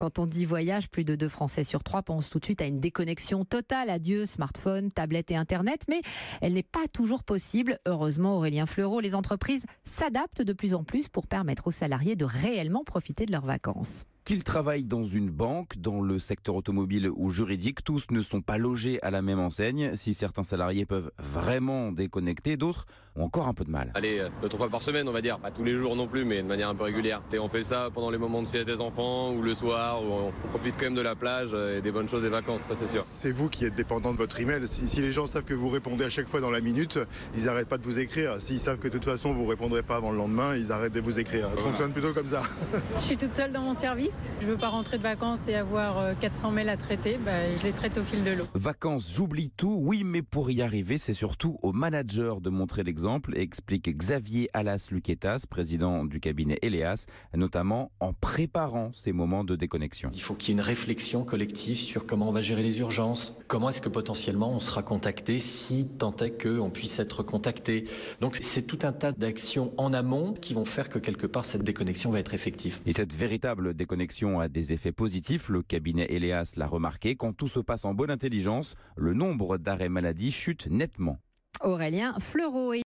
Quand on dit voyage, plus de 2 Français sur 3 pensent tout de suite à une déconnexion totale. Adieu smartphone, tablette et Internet. Mais elle n'est pas toujours possible. Heureusement, Aurélien Fleureau, les entreprises s'adaptent de plus en plus pour permettre aux salariés de réellement profiter de leurs vacances. Qu'ils travaillent dans une banque, dans le secteur automobile ou juridique, tous ne sont pas logés à la même enseigne. Si certains salariés peuvent vraiment déconnecter, d'autres ont encore un peu de mal. Allez, 2-3 fois par semaine, on va dire. Pas tous les jours non plus, mais de manière un peu régulière. Et on fait ça pendant les moments de sieste des enfants ou le soir, où on profite quand même de la plage et des bonnes choses des vacances, ça c'est sûr. C'est vous qui êtes dépendant de votre email. Si les gens savent que vous répondez à chaque fois dans la minute, ils n'arrêtent pas de vous écrire. S'ils savent que de toute façon vous ne répondrez pas avant le lendemain, ils arrêtent de vous écrire. Ça fonctionne plutôt comme ça. Je suis toute seule dans mon service. Je veux pas rentrer de vacances et avoir 400 mails à traiter. Je les traite au fil de l'eau. Vacances, j'oublie tout. Oui, mais pour y arriver, c'est surtout aux managers de montrer l'exemple, explique Xavier Alas-Luquetas, président du cabinet Eleas, notamment en préparant ces moments de déconnexion. Il faut qu'il y ait une réflexion collective sur comment on va gérer les urgences. Comment est-ce que potentiellement on sera contacté si tant est qu'on puisse être contacté. Donc c'est tout un tas d'actions en amont qui vont faire que quelque part cette déconnexion va être effective. Et cette véritable déconnexion a des effets positifs. Le cabinet Eleas l'a remarqué. Quand tout se passe en bonne intelligence, le nombre d'arrêts maladie chute nettement. Aurélien Fleureau.